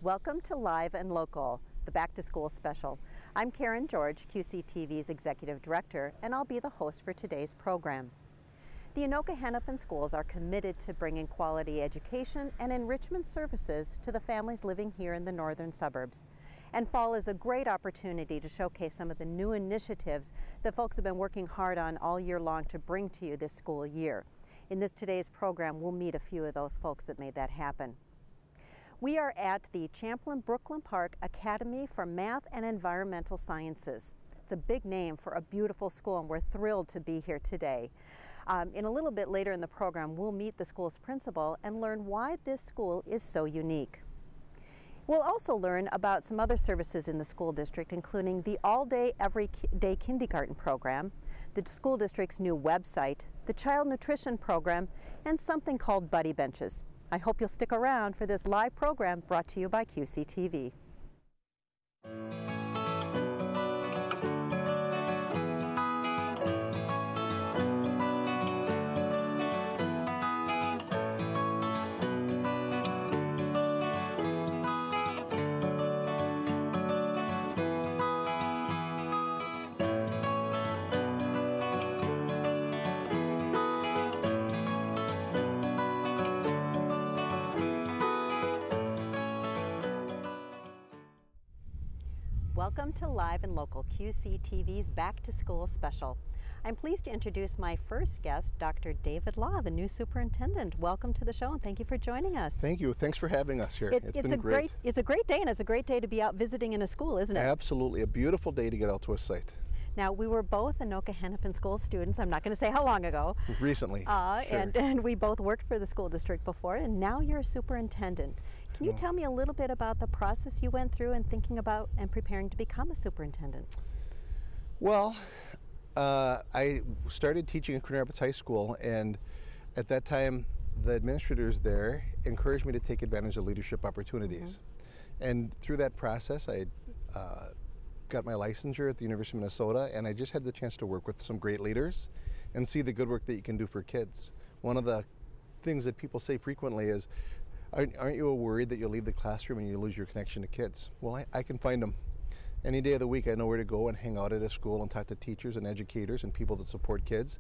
Welcome to Live and Local, the Back to School special. I'm Karen George, QCTV's Executive Director, and I'll be the host for today's program. The Anoka-Hennepin schools are committed to bringing quality education and enrichment services to the families living here in the northern suburbs. And fall is a great opportunity to showcase some of the new initiatives that folks have been working hard on all year long to bring to you this school year. In today's program, we'll meet a few of those folks that made that happen. We are at the Champlin Brooklyn Park Academy for Math and Environmental Sciences. It's a big name for a beautiful school, and we're thrilled to be here today. In a little bit later in the program, we'll meet the school's principal and learn why this school is so unique. We'll also learn about some other services in the school district, including the all-day, every-day kindergarten program, the school district's new website, the child nutrition program, and something called Buddy Benches. I hope you'll stick around for this live program brought to you by QCTV. Welcome to Live and Local, QCTV's Back to School special. I'm pleased to introduce my first guest, Dr. David Law, the new superintendent. Welcome to the show and thank you for joining us. Thank you. Thanks for having us here. It's been great. It's a great day, and it's a great day to be out visiting in a school, isn't it? Absolutely. A beautiful day to get out to a site. Now, we were both Anoka-Hennepin School students. I'm not going to say how long ago. Recently. Sure. And we both worked for the school district before, and now you're a superintendent. Can you tell me a little bit about the process you went through in thinking about and preparing to become a superintendent? Well, I started teaching at Coon Rapids High School, and at that time, the administrators there encouraged me to take advantage of leadership opportunities. And through that process, I got my licensure at the University of Minnesota, and I just had the chance to work with some great leaders and see the good work that you can do for kids. One of the things that people say frequently is, aren't you worried that you'll leave the classroom and you lose your connection to kids? Well, I can find them. Any day of the week, I know where to go and hang out at a school and talk to teachers and educators and people that support kids.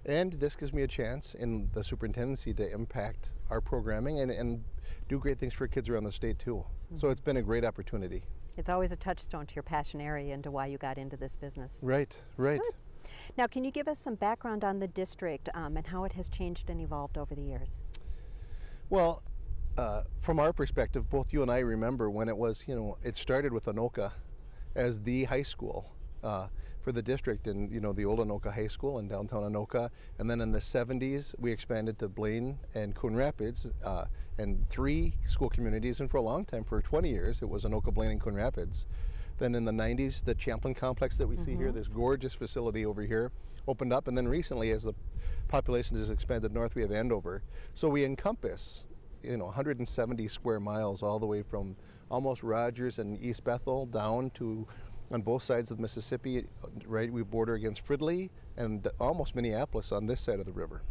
And this gives me a chance in the superintendency to impact our programming and do great things for kids around the state too. So it's been a great opportunity. It's always a touchstone to your passion area and to why you got into this business. Right, right. Good. Now, can you give us some background on the district and how it has changed and evolved over the years? Well, from our perspective, both you and I remember when it was, it started with Anoka as the high school for the district, and the old Anoka High School in downtown Anoka, and then in the 70s we expanded to Blaine and Coon Rapids, and 3 school communities, and for a long time, for 20 years, it was Anoka, Blaine, and Coon Rapids. Then in the 90s, the Champlin complex that we see here, this gorgeous facility over here, opened up, and then recently, as the population has expanded north, we have Andover. So we encompass 170 square miles all the way from almost Rogers and East Bethel down to on both sides of the Mississippi, right? We border against Fridley and almost Minneapolis on this side of the river.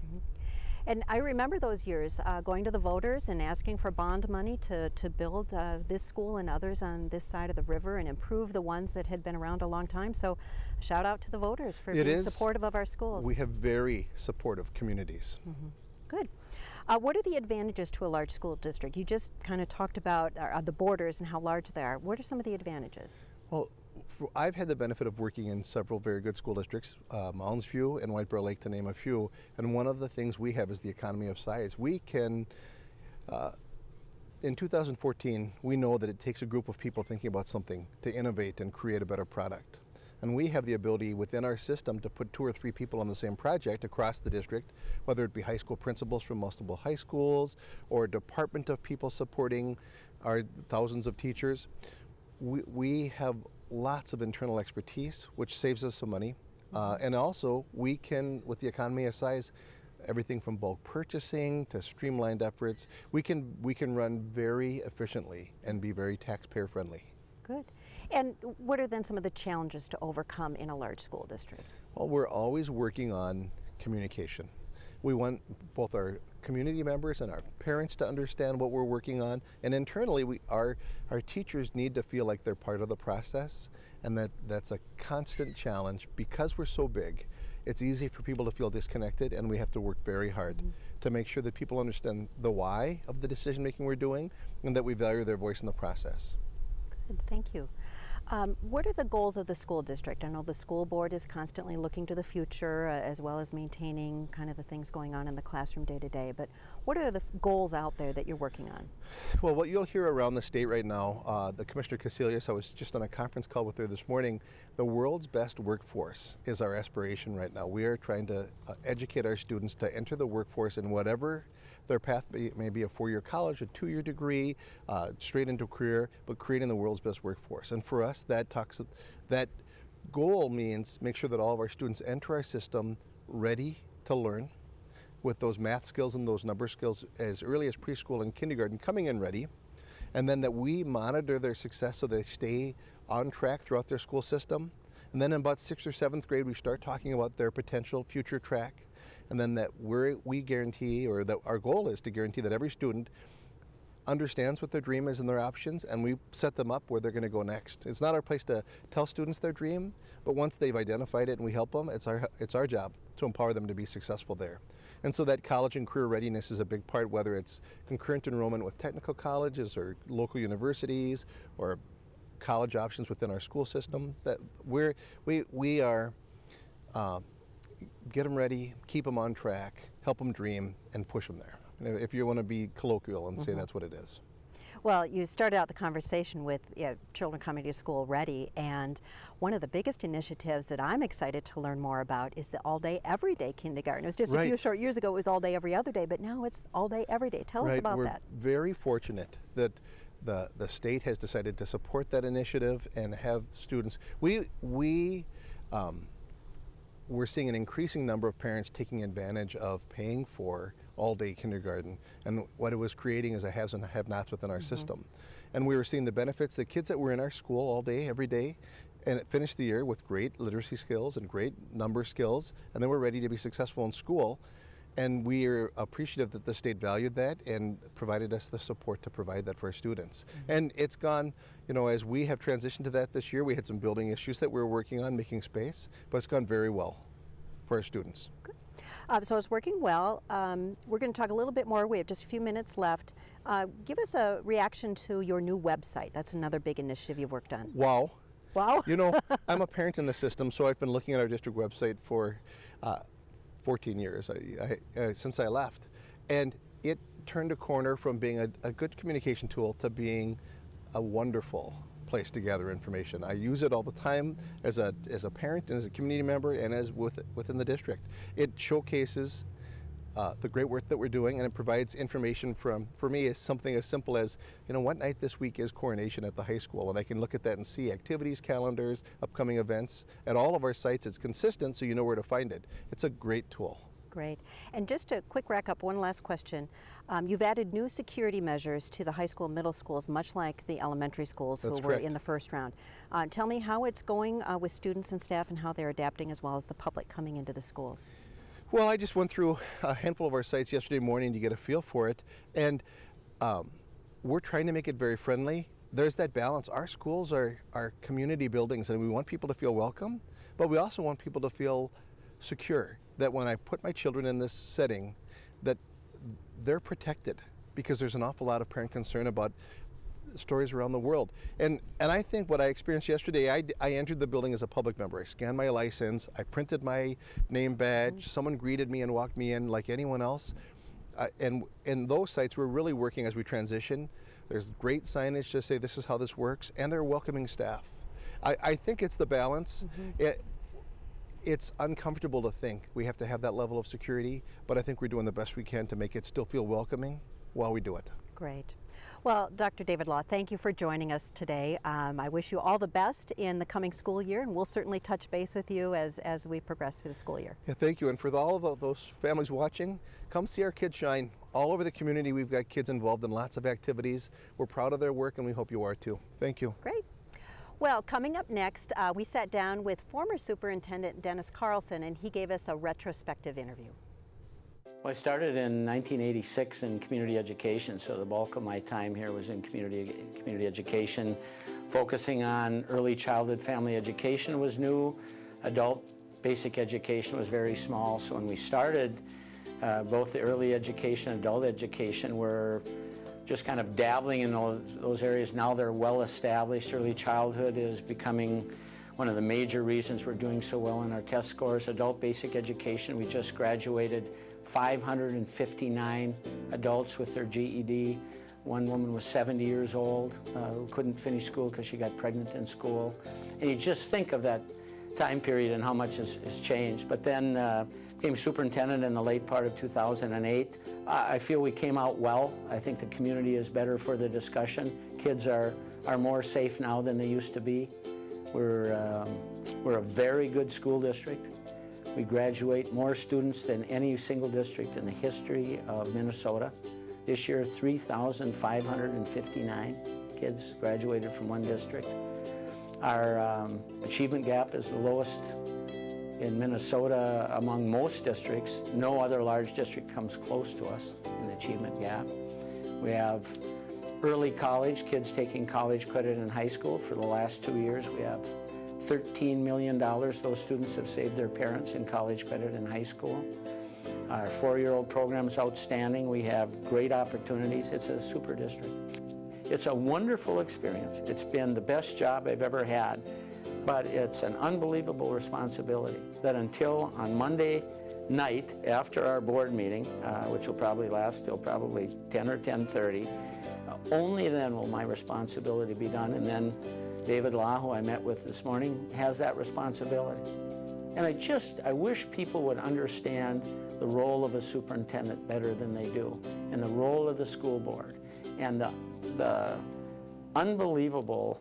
And I remember those years going to the voters and asking for bond money to build this school and others on this side of the river and improve the ones that had been around a long time. So shout out to the voters for being supportive of our schools. We have very supportive communities. Good. What are the advantages to a large school district? You just kind of talked about the borders and how large they are. What are some of the advantages? Well, I've had the benefit of working in several very good school districts, Mounds View and Whiteboro Lake to name a few, and one of the things we have is the economy of size. We can, in 2014, we know that it takes a group of people thinking about something to innovate and create a better product. And we have the ability within our system to put 2 or 3 people on the same project across the district, whether it be high school principals from multiple high schools or a department of people supporting our thousands of teachers. We have lots of internal expertise, which saves us some money. And also, we can, with the economy of size, everything from bulk purchasing to streamlined efforts, we can run very efficiently and be very taxpayer friendly. Good. And what are then some of the challenges to overcome in a large school district? Well, we're always working on communication. We want both our community members and our parents to understand what we're working on. And internally, our teachers need to feel like they're part of the process, and that's a constant challenge. Because we're so big, it's easy for people to feel disconnected, and we have to work very hard to make sure that people understand the why of the decision making we're doing, and that we value their voice in the process. Good, thank you. What are the goals of the school district? I know the school board is constantly looking to the future as well as maintaining kind of the things going on in the classroom day to day, but what are the goals out there that you're working on? Well, what you'll hear around the state right now, the Commissioner Casilius, I was just on a conference call with her this morning, the world's best workforce is our aspiration right now. We are trying to educate our students to enter the workforce in whatever their path may be, a 4-year college, a 2-year degree, straight into a career, but creating the world's best workforce. And for us, that goal means make sure that all of our students enter our system ready to learn with those math skills and those number skills as early as preschool and kindergarten, coming in ready, and then that we monitor their success so they stay on track throughout their school system. And then in about 6th or 7th grade, we start talking about their potential future track. And then that we guarantee, or that our goal is to guarantee that every student understands what their dream is and their options, and we set them up where they're going to go next. It's not our place to tell students their dream, but once they've identified it and we help them, it's our job to empower them to be successful there. And so that college and career readiness is a big part, whether it's concurrent enrollment with technical colleges or local universities or college options within our school system. That we are get them ready, keep them on track, help them dream, and push them there. If you want to be colloquial and say that's what it is. Well, you started out the conversation with children coming to school ready, and one of the biggest initiatives that I'm excited to learn more about is the all-day, everyday kindergarten. It was just a few short years ago, it was all day, every other day, but now it's all day, every day. Tell us about that. We're very fortunate that the state has decided to support that initiative and have students. We're seeing an increasing number of parents taking advantage of paying for all-day kindergarten, and what it was creating is a haves and have-nots within our system. And we were seeing the benefits. The kids that were in our school all day, every day, and it finished the year with great literacy skills and great number skills, and they were ready to be successful in school. And we are appreciative that the state valued that and provided us the support to provide that for our students. And it's gone, as we have transitioned to that this year, we had some building issues that we were working on, making space, but it's gone very well for our students. Good. So it's working well. We're going to talk a little bit more. We have just a few minutes left. Give us a reaction to your new website. That's another big initiative you've worked on. Wow. Wow. I'm a parent in the system, so I've been looking at our district website for 14 years since I left, and it turned a corner from being a good communication tool to being a wonderful place to gather information. I use it all the time as a parent and as a community member and as within the district. It showcases the great work that we're doing, and it provides information for me, is something as simple as, what night this week is coronation at the high school, and I can look at that and see activities, calendars, upcoming events. At all of our sites, it's consistent, so you know where to find it. It's a great tool. Great. And just a quick wrap up, one last question. You've added new security measures to the high school and middle schools, much like the elementary schools who were in the first round. Tell me how it's going with students and staff and how they're adapting, as well as the public coming into the schools. Well, I just went through a handful of our sites yesterday morning to get a feel for it, and we're trying to make it very friendly. There's that balance. Our schools are community buildings, and we want people to feel welcome, but we also want people to feel secure, that when I put my children in this setting, that they're protected, because there's an awful lot of parent concern about stories around the world. And I think what I experienced yesterday, I entered the building as a public member. I scanned my license, I printed my name badge, someone greeted me and walked me in like anyone else. And those sites, we're really working as we transition. There's great signage to say this is how this works, and they're welcoming staff. I think it's the balance. It's uncomfortable to think we have to have that level of security, but I think we're doing the best we can to make it still feel welcoming while we do it. Great. Well, Dr. David Law, thank you for joining us today. I wish you all the best in the coming school year, and we'll certainly touch base with you as we progress through the school year. Yeah, thank you. And for all of those families watching, come see our kids shine. All over the community, we've got kids involved in lots of activities. We're proud of their work, and we hope you are too. Thank you. Great. Well, coming up next, we sat down with former Superintendent Dennis Carlson, and he gave us a retrospective interview. Well, I started in 1986 in community education, so the bulk of my time here was in community education. Focusing on early childhood family education was new. Adult basic education was very small, so when we started, both the early education and adult education were just kind of dabbling in those areas. Now they're well established. Early childhood is becoming one of the major reasons we're doing so well in our test scores. Adult basic education, we just graduated 559 adults with their GED. One woman was 70 years old who couldn't finish school because she got pregnant in school. And you just think of that time period and how much has changed. But then became superintendent in the late part of 2008. I feel we came out well. I think the community is better for the discussion. Kids are more safe now than they used to be. We're a very good school district. We graduate more students than any single district in the history of Minnesota. This year, 3,559 kids graduated from one district. Our achievement gap is the lowest in Minnesota among most districts. No other large district comes close to us in the achievement gap. We have early college, kids taking college credit in high school. For the last 2 years, we have $13 million those students have saved their parents in college credit in high school. Our 4-year-old program is outstanding. We have great opportunities. It's a super district. It's a wonderful experience. It's been the best job I've ever had, but it's an unbelievable responsibility that until on Monday night after our board meeting, which will probably last till probably 10 or 10:30, only then will my responsibility be done. And then David Law, who I met with this morning, has that responsibility. And I wish people would understand the role of a superintendent better than they do, and the role of the school board, and the unbelievable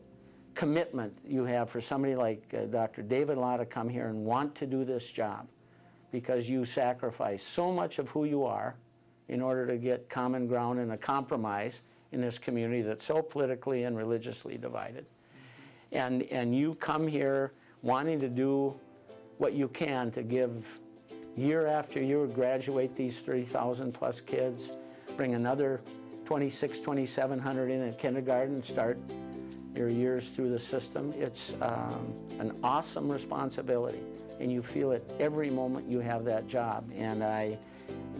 commitment you have for somebody like Dr. David Law to come here and want to do this job, because you sacrifice so much of who you are in order to get common ground and a compromise in this community that's so politically and religiously divided. And you come here wanting to do what you can to give year after year, graduate these 3,000 plus kids, bring another 2,700 in at kindergarten, start your years through the system. It's an awesome responsibility, and you feel it every moment you have that job. And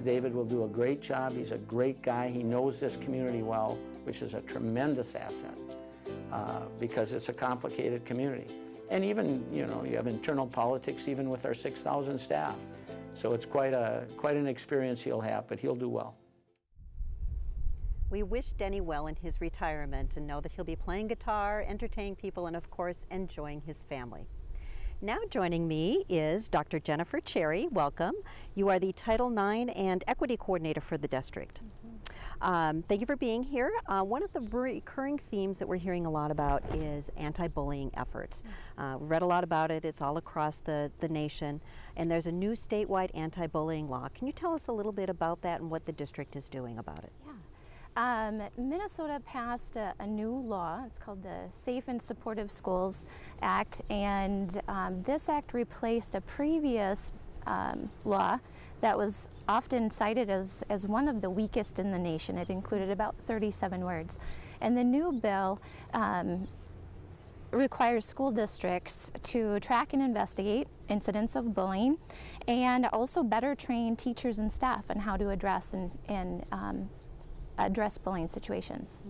David will do a great job. He's a great guy. He knows this community well, which is a tremendous asset because it's a complicated community. And even, you have internal politics even with our 6,000 staff. So it's quite an experience he'll have, but he'll do well. We wish Denny well in his retirement and know that he'll be playing guitar, entertaining people, and of course, enjoying his family. Now joining me is Dr. Jennifer Cherry. Welcome. You are the Title IX and Equity Coordinator for the district. Thank you for being here. One of the recurring themes that we're hearing a lot about is anti-bullying efforts. We read a lot about it. It's all across the nation. And there's a new statewide anti-bullying law. Can you tell us a little bit about that and what the district is doing about it? Yeah. Minnesota passed a new law. It's called the Safe and Supportive Schools Act, and this act replaced a previous law that was often cited as one of the weakest in the nation. It included about 37 words. And the new bill requires school districts to track and investigate incidents of bullying, and also better train teachers and staff on how to address and address bullying situations.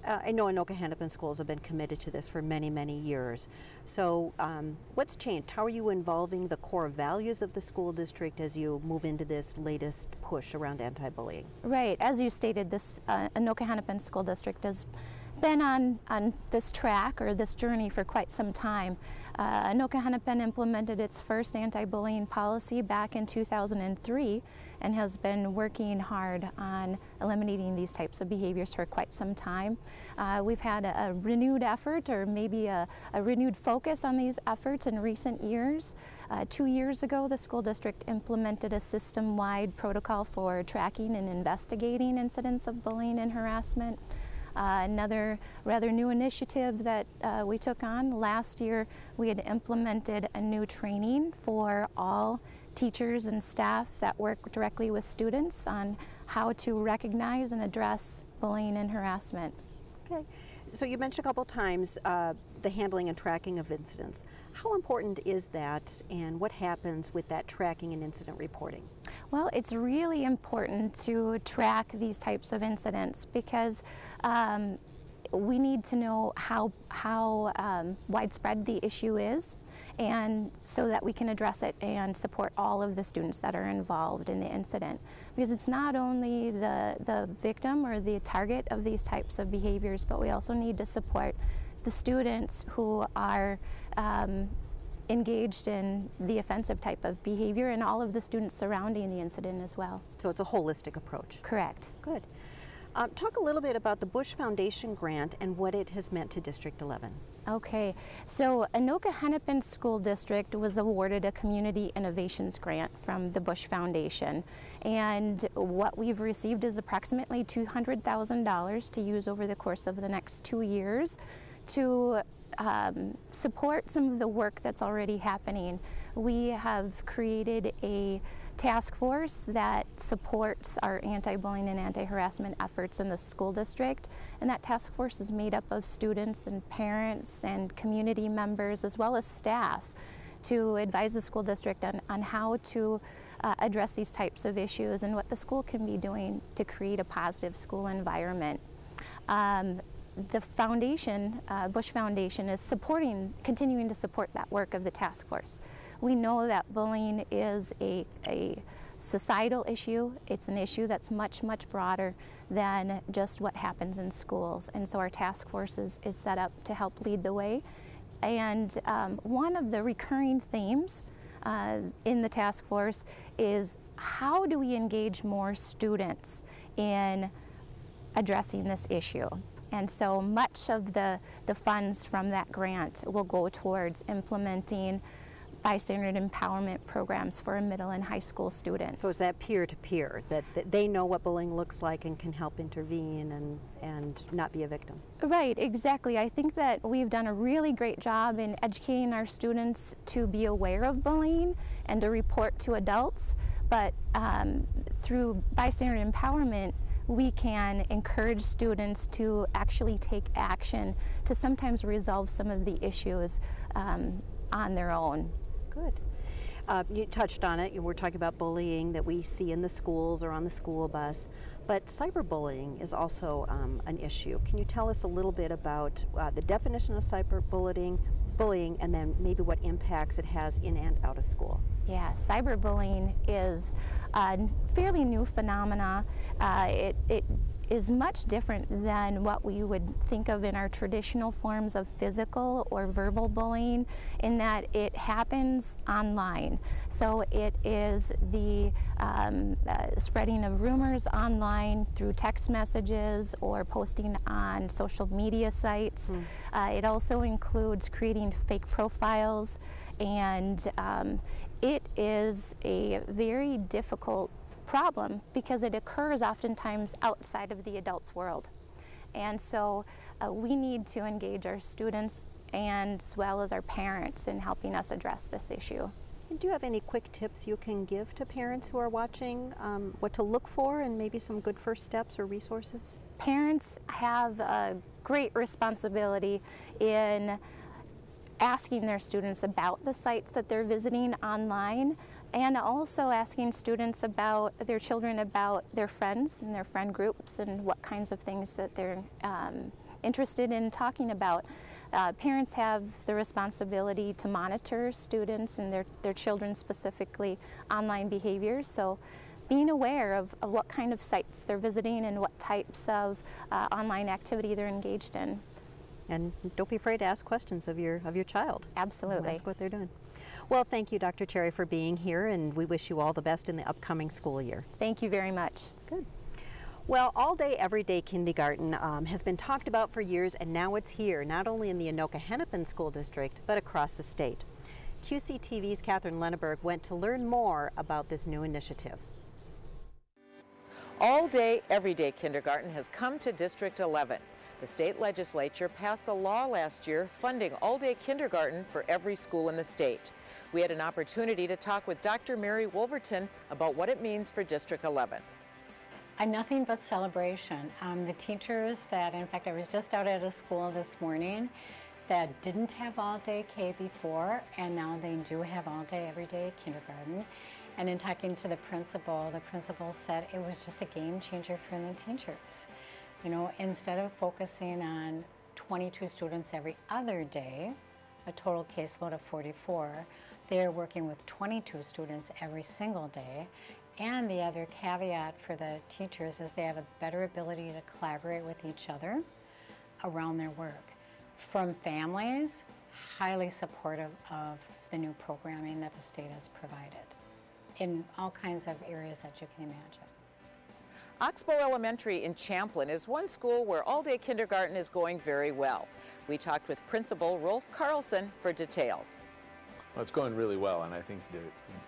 I know Anoka-Hennepin schools have been committed to this for many, many years. So what's changed? How are you involving the core values of the school district as you move into this latest push around anti-bullying? Right, as you stated, this Anoka-Hennepin school district has been on this track or this journey for quite some time. Anoka-Hennepin implemented its first anti-bullying policy back in 2003 and has been working hard on eliminating these types of behaviors for quite some time. We've had a renewed effort, or maybe a renewed focus on these efforts in recent years. 2 years ago, the school district implemented a system-wide protocol for tracking and investigating incidents of bullying and harassment. Another rather new initiative that we took on last year, we had implemented a new training for all teachers and staff that work directly with students on how to recognize and address bullying and harassment. Okay. So you mentioned a couple times the handling and tracking of incidents. How important is that, and what happens with that tracking and incident reporting? Well, it's really important to track these types of incidents because we need to know how widespread the issue is, and so that we can address it and support all of the students that are involved in the incident. Because it's not only the victim or the target of these types of behaviors, but we also need to support the students who are engaged in the offensive type of behavior, and all of the students surrounding the incident as well. So it's a holistic approach. Correct. Good. Talk a little bit about the Bush Foundation grant and what it has meant to District 11. Okay, so Anoka-Hennepin School District was awarded a Community Innovations Grant from the Bush Foundation, and what we've received is approximately $200,000 to use over the course of the next 2 years to support some of the work that's already happening. We have created a task force that supports our anti-bullying and anti-harassment efforts in the school district, and that task force is made up of students and parents and community members as well as staff to advise the school district on how to address these types of issues and what the school can be doing to create a positive school environment. The foundation, Bush Foundation, is continuing to support that work of the task force. We know that bullying is a societal issue. It's an issue that's much, much broader than just what happens in schools. And so our task force is set up to help lead the way. And one of the recurring themes in the task force is how do we engage more students in addressing this issue? And so much of the funds from that grant will go towards implementing bystander empowerment programs for middle and high school students. So is that peer-to-peer, that they know what bullying looks like and can help intervene and not be a victim? Right, exactly. I think that we've done a really great job in educating our students to be aware of bullying and to report to adults, but through bystander empowerment, we can encourage students to actually take action to sometimes resolve some of the issues on their own. Good. You touched on it. You were talking about bullying that we see in the schools or on the school bus, but cyberbullying is also an issue. Can you tell us a little bit about the definition of cyberbullying, and then maybe what impacts it has in and out of school? Yeah, cyberbullying is a fairly new phenomena. It is much different than what we would think of in our traditional forms of physical or verbal bullying, in that it happens online. So it is the spreading of rumors online through text messages or posting on social media sites. It also includes creating fake profiles, and it is a very difficult problem because it occurs oftentimes outside of the adult's world. And so we need to engage our students and as well as our parents in helping us address this issue. And do you have any quick tips you can give to parents who are watching, what to look for and maybe some good first steps or resources? Parents have a great responsibility in asking their students about the sites that they're visiting online, and also asking students about their children, about their friends and their friend groups and what kinds of things that they're interested in talking about. Parents have the responsibility to monitor students and their children specifically online behavior, so being aware of what kind of sites they're visiting and what types of online activity they're engaged in. And don't be afraid to ask questions of your child. Absolutely. Ask what they're doing. Well, thank you, Dr. Cherry, for being here, and we wish you all the best in the upcoming school year. Thank you very much. Good. Well, all day, everyday kindergarten has been talked about for years, and now it's here, not only in the Anoka-Hennepin School District, but across the state. QCTV's Catherine Lenneberg went to learn more about this new initiative. All day, everyday kindergarten has come to District 11. The state legislature passed a law last year funding all-day kindergarten for every school in the state. We had an opportunity to talk with Dr. Mary Wolverton about what it means for District 11. Nothing but celebration. The teachers that, in fact, I was just out at a school this morning that didn't have all-day K before, and now they do have all-day, everyday kindergarten. And in talking to the principal said it was just a game changer for the teachers. You know, instead of focusing on 22 students every other day, a total caseload of 44, they're working with 22 students every single day. And the other caveat for the teachers is they have a better ability to collaborate with each other around their work. From families, highly supportive of the new programming that the state has provided in all kinds of areas that you can imagine. Oxbow Elementary in Champlin is one school where all-day kindergarten is going very well. We talked with Principal Rolf Carlson for details. Well, it's going really well, and I think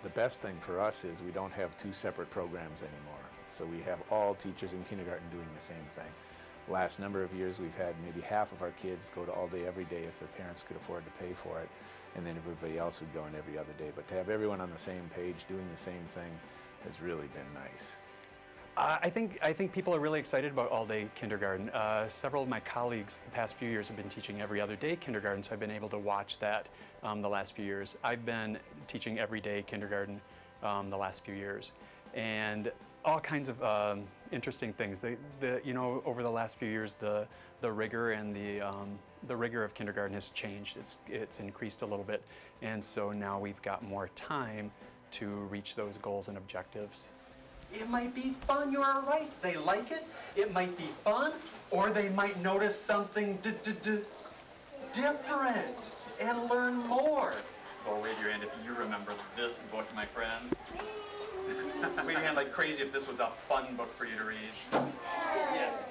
the best thing for us is we don't have two separate programs anymore. So we have all teachers in kindergarten doing the same thing. Last number of years we've had maybe half of our kids go to all day every day if their parents could afford to pay for it, and then everybody else would go in every other day. But to have everyone on the same page doing the same thing has really been nice. I think people are really excited about all-day kindergarten. Several of my colleagues the past few years have been teaching every other day kindergarten, so I've been able to watch that the last few years. I've been teaching everyday kindergarten the last few years, and all kinds of interesting things. You know, over the last few years, the rigor and the rigor of kindergarten has changed. It's increased a little bit, and so now we've got more time to reach those goals and objectives. It might be fun, you are right. They like it. It might be fun, or they might notice something different and learn more. Well, raise your hand if you remember this book, my friends. Wave your hand like crazy if this was a fun book for you to read. Yes.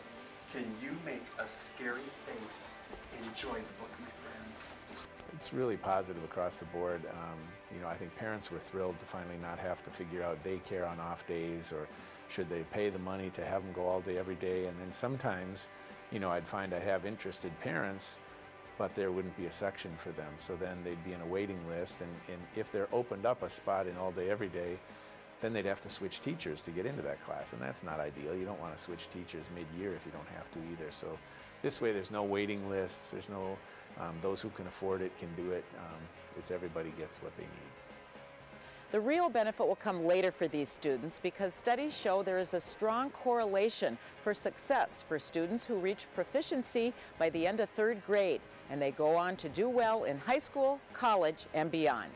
Can you make a scary face enjoy the book, my friends? It's really positive across the board. You know, I think parents were thrilled to finally not have to figure out daycare on off days, or should they pay the money to have them go all day every day. And then sometimes, you know, I'd find I have interested parents, but there wouldn't be a section for them. So then they'd be in a waiting list, and if they're opened up a spot in all day every day, then they'd have to switch teachers to get into that class, and that's not ideal. You don't want to switch teachers mid-year if you don't have to either. So this way there's no waiting lists, there's no, those who can afford it can do it. It's everybody gets what they need. The real benefit will come later for these students because studies show there is a strong correlation for success for students who reach proficiency by the end of 3rd grade, and they go on to do well in high school, college, and beyond.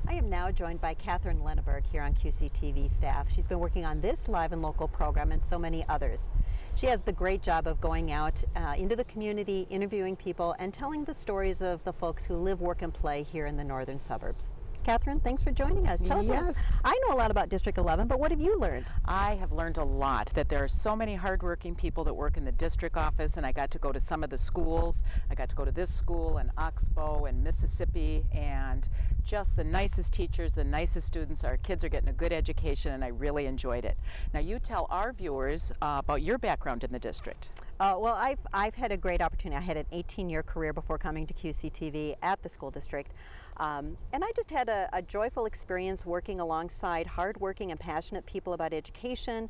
I am now joined by Catherine Lenneberg here on QCTV staff. She's been working on this live and local program and so many others. She has the great job of going out into the community, interviewing people, and telling the stories of the folks who live, work, and play here in the northern suburbs. Catherine, thanks for joining us. Tell us. I know a lot about District 11, but what have you learned? I have learned a lot, that there are so many hardworking people that work in the district office, and I got to go to some of the schools. I got to go to this school in Oxbow and Mississippi, and just the nicest teachers, the nicest students. Our kids are getting a good education, and I really enjoyed it. Now you tell our viewers about your background in the district. Well, I've had a great opportunity. I had an 18-year career before coming to QCTV at the school district. And I just had a joyful experience working alongside hardworking and passionate people about education,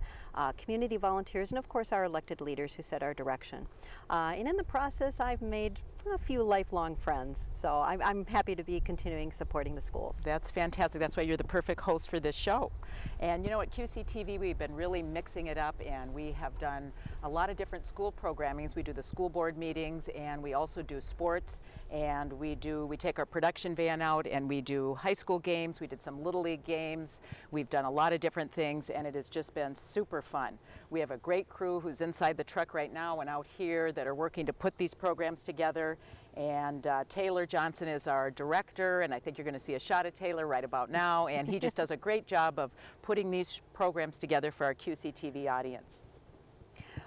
community volunteers, and of course our elected leaders who set our direction. And in the process, I've made a few lifelong friends. So I'm happy to be continuing supporting the schools. That's fantastic. That's why you're the perfect host for this show. And you know, at QCTV, we've been really mixing it up, and we have done a lot of different school programmings. We do the school board meetings, and we also do sports, and we take our production van out and we do high school games. We did some Little League games. We've done a lot of different things, and it has just been super fun. We have a great crew who's inside the truck right now and out here that are working to put these programs together. And Taylor Johnson is our director, and I think you're going to see a shot of Taylor right about now, and he just does a great job of putting these programs together for our QCTV audience.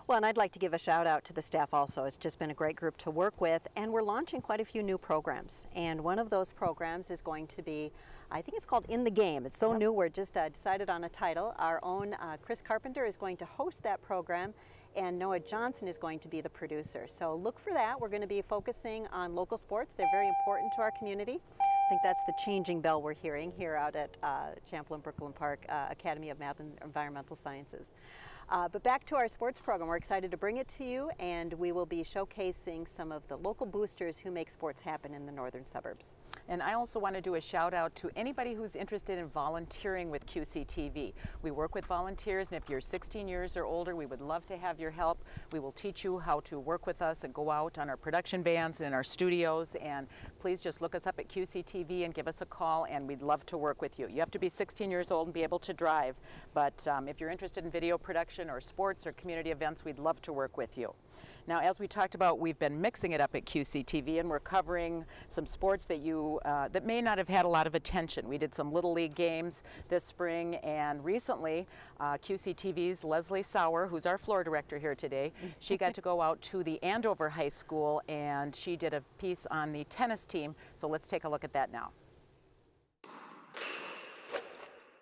Well, and I'd like to give a shout out to the staff also. It's just been a great group to work with, and we're launching quite a few new programs. And one of those programs is going to be, I think it's called In the Game. It's so new, we're just decided on a title. Our own Chris Carpenter is going to host that program, and Noah Johnson is going to be the producer. So look for that. We're going to be focusing on local sports. They're very important to our community. I think that's the changing bell we're hearing here out at Champlin-Brooklyn Park Academy of Math and Environmental Sciences. But back to our sports program, we're excited to bring it to you, and we will be showcasing some of the local boosters who make sports happen in the northern suburbs. And I also want to do a shout out to anybody who's interested in volunteering with QCTV. We work with volunteers, and if you're 16 years or older, we would love to have your help. We will teach you how to work with us and go out on our production vans and our studios, and please just look us up at QCTV and give us a call, and we'd love to work with you. You have to be 16 years old and be able to drive, but if you're interested in video production or sports or community events, we'd love to work with you. Now, as we talked about, we've been mixing it up at QCTV, and we're covering some sports that that may not have had a lot of attention. We did some Little League games this spring, and recently QCTV's Leslie Sauer, who's our floor director here today, she got to go out to the Andover High School, and she did a piece on the tennis team. So let's take a look at that now.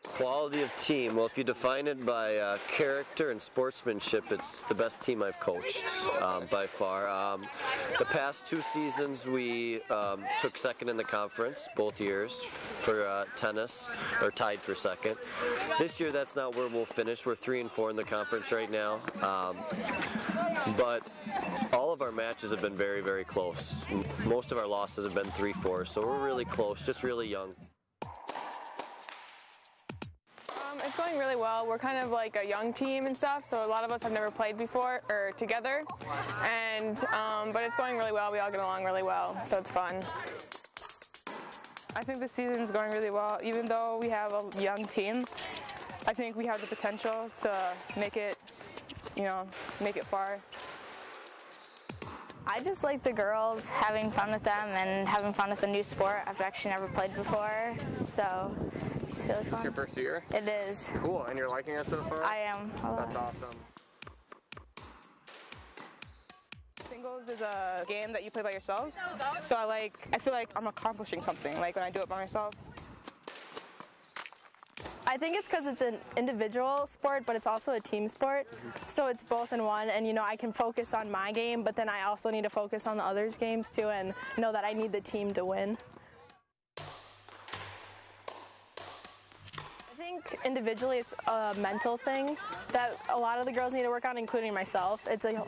Quality of team. Well, if you define it by character and sportsmanship, it's the best team I've coached by far. The past 2 seasons we took second in the conference, both years, for tennis, or tied for second. This year that's not where we'll finish. We're 3 and 4 in the conference right now. But all of our matches have been very, very close. Most of our losses have been 3-4, so we're really close, just really young. It's going really well. We're kind of like a young team and stuff, so a lot of us have never played before or together, and but it's going really well. We all get along really well, so it's fun. I think the season's going really well. Even though we have a young team, I think we have the potential to make it, make it far. I just like the girls, having fun with them and having fun with a new sport I've actually never played before, so it's really fun. Is this your first year? It is. Cool, and you're liking it so far? I am. That's awesome. Singles is a game that you play by yourself, so I feel like I'm accomplishing something, like when I do it by myself. I think it's because it's an individual sport, but it's also a team sport. So it's both in one, and I can focus on my game, but then I also need to focus on the others' games too, and know that I need the team to win. I think individually it's a mental thing that a lot of the girls need to work on, including myself. It's a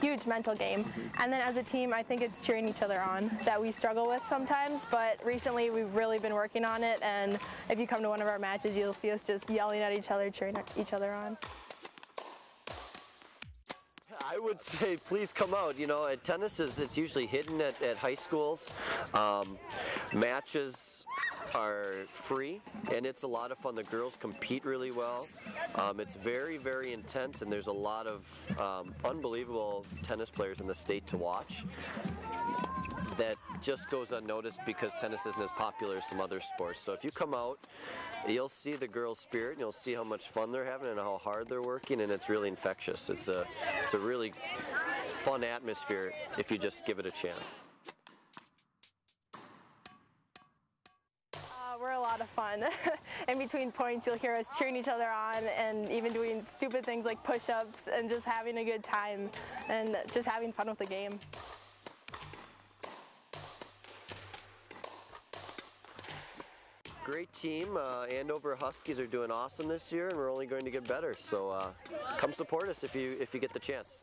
huge mental game. And then as a team, I think it's cheering each other on that we struggle with sometimes, but recently we've really been working on it, and if you come to one of our matches, you'll see us just yelling at each other, cheering each other on. I would say please come out. At tennis it's usually hidden at high schools. Matches are free, and it's a lot of fun. The girls compete really well. It's very, very intense, and there's a lot of unbelievable tennis players in the state to watch. That just goes unnoticed because tennis isn't as popular as some other sports. So if you come out, you'll see the girls' spirit, and you'll see how much fun they're having and how hard they're working, and it's really infectious. It's a really fun atmosphere if you just give it a chance. We're a lot of fun. In between points, you'll hear us cheering each other on and even doing stupid things like push-ups and just having a good time and just having fun with the game. Great team. Andover Huskies are doing awesome this year, and we're only going to get better. So come support us if you get the chance.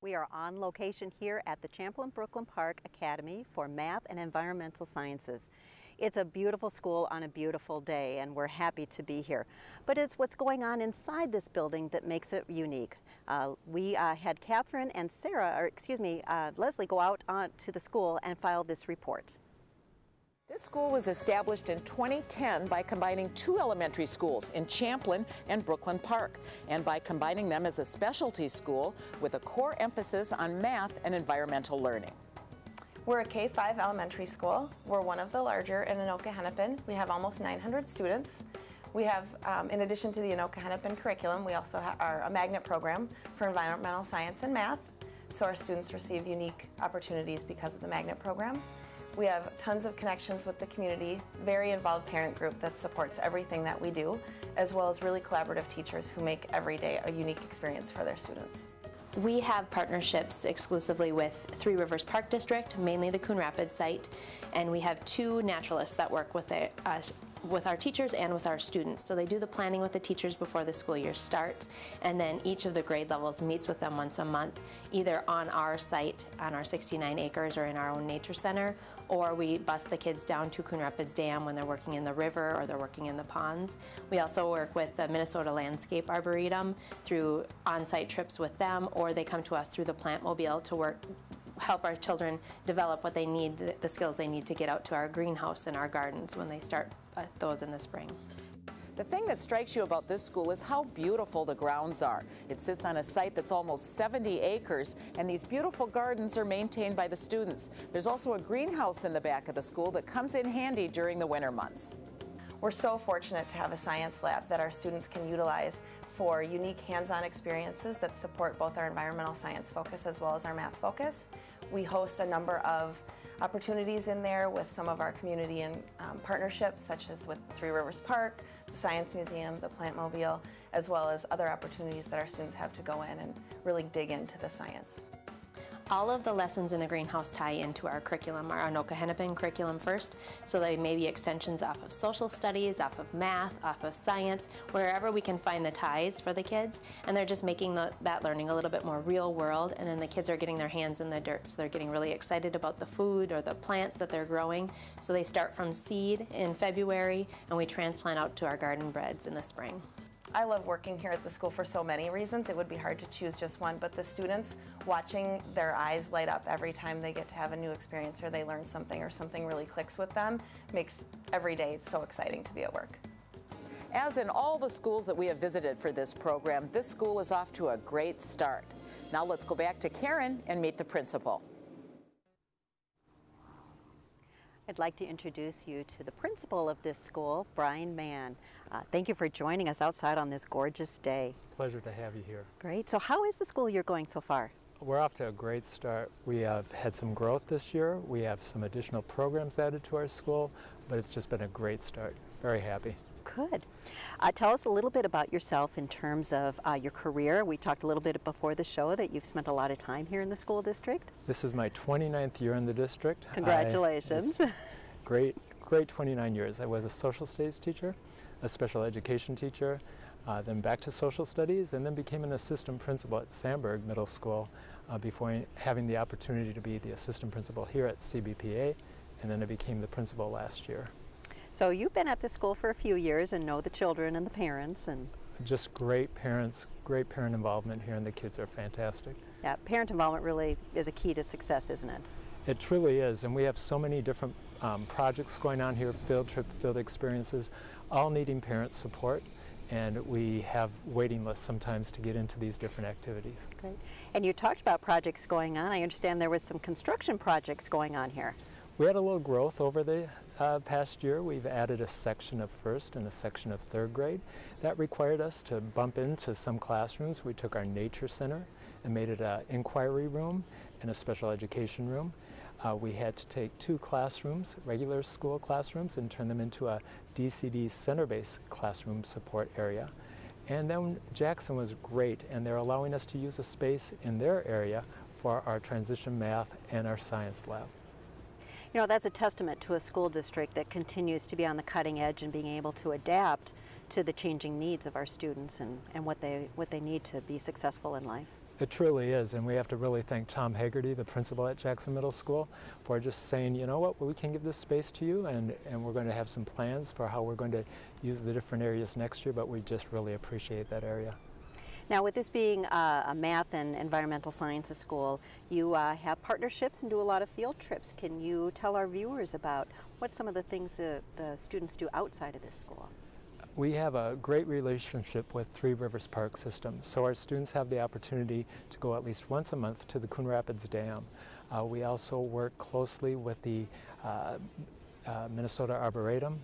We are on location here at the Champlin-Brooklyn Park Academy for Math and Environmental Sciences. It's a beautiful school on a beautiful day, and we're happy to be here. But it's what's going on inside this building that makes it unique. We had Catherine and Leslie go out to the school and file this report. This school was established in 2010 by combining 2 elementary schools in Champlin and Brooklyn Park, and by combining them as a specialty school with a core emphasis on math and environmental learning. We're a K-5 elementary school. We're one of the larger in Anoka-Hennepin. We have almost 900 students. We have, in addition to the Anoka-Hennepin curriculum, we also are a magnet program for environmental science and math. So our students receive unique opportunities because of the magnet program. We have tons of connections with the community, very involved parent group that supports everything that we do, as well as really collaborative teachers who make every day a unique experience for their students. We have partnerships exclusively with Three Rivers Park District, mainly the Coon Rapids site, and we have 2 naturalists that work with our teachers and with our students. So they do the planning with the teachers before the school year starts, and then each of the grade levels meets with them once a month, either on our site, on our 69 acres, or in our own nature center, or we bus the kids down to Coon Rapids Dam when they're working in the river or they're working in the ponds. We also work with the Minnesota Landscape Arboretum through on-site trips with them, or they come to us through the Plant Mobile to help our children develop what they need, the skills they need to get out to our greenhouse and our gardens when they start those in the spring. The thing that strikes you about this school is how beautiful the grounds are. It sits on a site that's almost 70 acres, and these beautiful gardens are maintained by the students. There's also a greenhouse in the back of the school that comes in handy during the winter months. We're so fortunate to have a science lab that our students can utilize for unique hands-on experiences that support both our environmental science focus as well as our math focus. We host a number of opportunities in there with some of our community and partnerships, such as with Three Rivers Park, the Science Museum, the Plant Mobile, as well as other opportunities that our students have to go in and really dig into the science. All of the lessons in the greenhouse tie into our curriculum, our Anoka Hennepin curriculum first, so they may be extensions off of social studies, off of math, off of science, wherever we can find the ties for the kids, and they're just making that learning a little bit more real world, and then the kids are getting their hands in the dirt, so they're getting really excited about the food or the plants that they're growing. So they start from seed in February, and we transplant out to our garden beds in the spring. I love working here at the school for so many reasons. It would be hard to choose just one, but the students, watching their eyes light up every time they get to have a new experience or they learn something or something really clicks with them, makes every day so exciting to be at work. As in all the schools that we have visited for this program, this school is off to a great start. Now let's go back to Karen and meet the principal. I'd like to introduce you to the principal of this school, Brian Mann. Thank you for joining us outside on this gorgeous day. It's a pleasure to have you here. Great. So how is the school year going so far? We're off to a great start. We have had some growth this year. We have some additional programs added to our school, but it's just been a great start. Very happy. Good. Tell us a little bit about yourself in terms of your career. We talked a little bit before the show that you've spent a lot of time here in the school district. This is my 29th year in the district. Congratulations. Great 29 years. I was a social studies teacher, a special education teacher, then back to social studies, and then became an assistant principal at Sandburg Middle School before having the opportunity to be the assistant principal here at CBPA, and then I became the principal last year. So you've been at this school for a few years and know the children and the parents. And just great parents, great parent involvement here, and the kids are fantastic. Yeah, parent involvement really is a key to success, isn't it? It truly is, and we have so many different projects going on here, field trip, field experiences, all needing parent support, and we have waiting lists sometimes to get into these different activities. Great. And you talked about projects going on. I understand there was some construction projects going on here. We had a little growth over the past year. We've added a section of first and a section of third grade. That required us to bump into some classrooms. We took our nature center and made it an inquiry room and a special education room. We had to take 2 classrooms, regular school classrooms, and turn them into a DCD center-based classroom support area. And then Jackson was great, and they're allowing us to use a space in their area for our transition math and our science lab. You know, that's a testament to a school district that continues to be on the cutting edge and being able to adapt to the changing needs of our students and what they need to be successful in life. It truly is, and we have to really thank Tom Haggerty, the principal at Jackson Middle School, for just saying, you know what, well, we can give this space to you, and we're going to have some plans for how we're going to use the different areas next year, but we just really appreciate that area. Now, with this being a math and environmental sciences school, you have partnerships and do a lot of field trips. Can you tell our viewers about what some of the things the students do outside of this school? We have a great relationship with Three Rivers Park System, so our students have the opportunity to go at least once a month to the Coon Rapids Dam. We also work closely with the Minnesota Arboretum.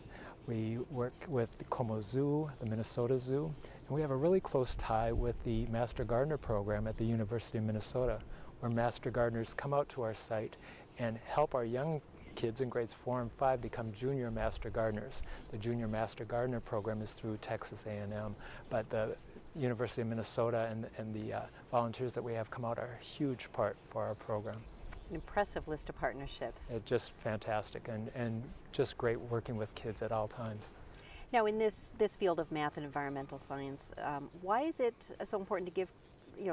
We work with the Como Zoo, the Minnesota Zoo, and we have a really close tie with the Master Gardener program at the University of Minnesota, where Master Gardeners come out to our site and help our young kids in grades 4 and 5 become junior master gardeners. The junior master gardener program is through Texas A&M, but the University of Minnesota and the volunteers that we have come out are a huge part for our program. An impressive list of partnerships. It's just fantastic and just great working with kids at all times. Now, in this field of math and environmental science, why is it so important to give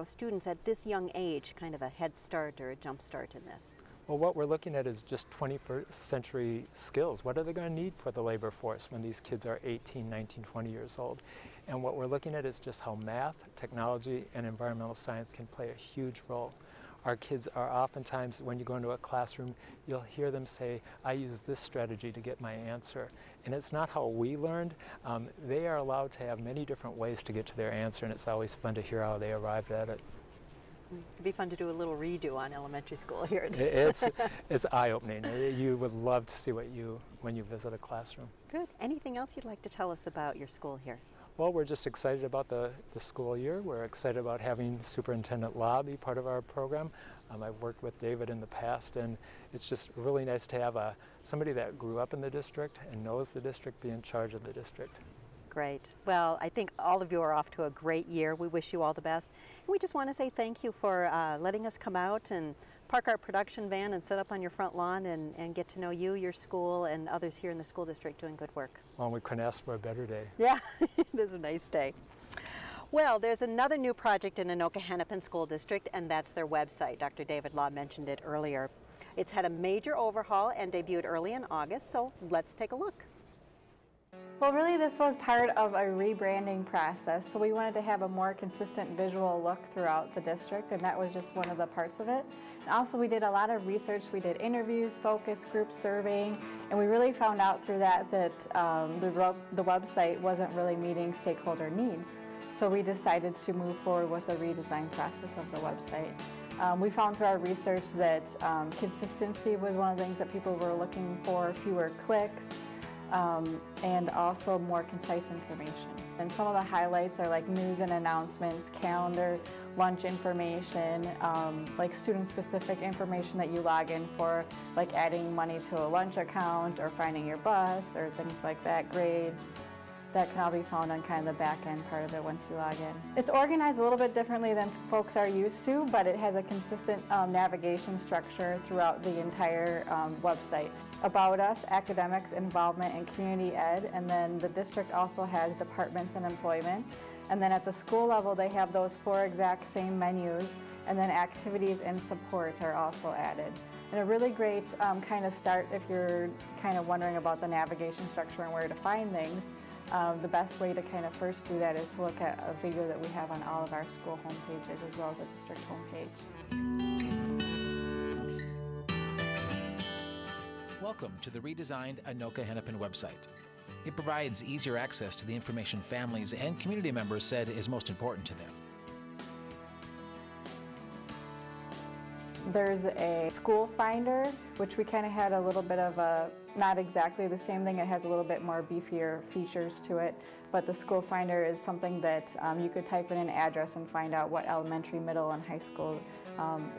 students at this young age kind of a head start or a jump start in this? Well, what we're looking at is just 21st century skills. What are they going to need for the labor force when these kids are 18, 19, 20 years old? And what we're looking at is just how math, technology, and environmental science can play a huge role. Our kids are oftentimes, when you go into a classroom, you'll hear them say, I use this strategy to get my answer. And it's not how we learned. They are allowed to have many different ways to get to their answer, and it's always fun to hear how they arrived at it. It'd be fun to do a little redo on elementary school here. It's eye-opening. You would love to see when you visit a classroom. Good. Anything else you'd like to tell us about your school here? Well, we're just excited about the school year. We're excited about having Superintendent Law be part of our program. I've worked with David in the past, and it's just really nice to have somebody that grew up in the district and knows the district be in charge of the district. Great. Well, I think all of you are off to a great year. We wish you all the best. And we just want to say thank you for letting us come out and park our production van and sit up on your front lawn and get to know you, your school, and others here in the school district doing good work. Well, we couldn't ask for a better day. Yeah, it is a nice day. Well, there's another new project in Anoka-Hennepin School District, and that's their website. Dr. David Law mentioned it earlier. It's had a major overhaul and debuted early in August, so let's take a look. Well, really this was part of a rebranding process, so we wanted to have a more consistent visual look throughout the district, and that was just one of the parts of it. And also we did a lot of research. We did interviews, focus group surveying, and we really found out through that the website wasn't really meeting stakeholder needs. So we decided to move forward with the redesign process of the website. We found through our research that consistency was one of the things that people were looking for, fewer clicks, and also more concise information. And some of the highlights are like news and announcements, calendar, lunch information, like student-specific information that you log in for, like adding money to a lunch account or finding your bus or things like that, grades. That can all be found on kind of the back end part of it once you log in. It's organized a little bit differently than folks are used to, but it has a consistent navigation structure throughout the entire website. About us, academics, involvement, and community ed, and then the district also has departments and employment. And then at the school level, they have those 4 exact same menus, and then activities and support are also added. And a really great kind of start if you're kind of wondering about the navigation structure and where to find things. The best way to kind of first do that is to look at a video that we have on all of our school homepages as well as a district homepage. Welcome to the redesigned Anoka-Hennepin website. It provides easier access to the information families and community members said is most important to them. There's a school finder, which we kind of had a little bit of a, not exactly the same thing, it has a little bit more beefier features to it, but the school finder is something that you could type in an address and find out what elementary, middle, and high school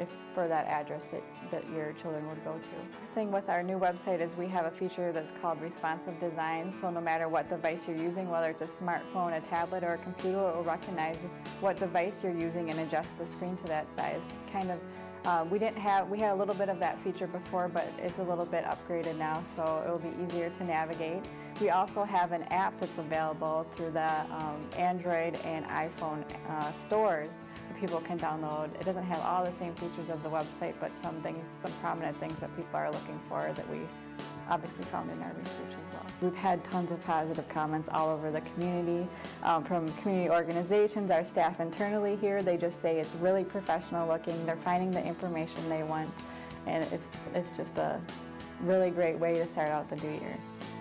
if for that address that your children would go to. Next thing with our new website is we have a feature that's called responsive design, so no matter what device you're using, whether it's a smartphone, a tablet, or a computer, it will recognize what device you're using and adjust the screen to that size. Kind of we had a little bit of that feature before, but it's a little bit upgraded now, so it will be easier to navigate. We also have an app that's available through the Android and iPhone stores that people can download. It doesn't have all the same features of the website, but some prominent things that people are looking for that we obviously found in our research as well. We've had tons of positive comments all over the community, from community organizations, our staff internally here. They just say it's really professional looking, they're finding the information they want, and it's just a really great way to start out the new year.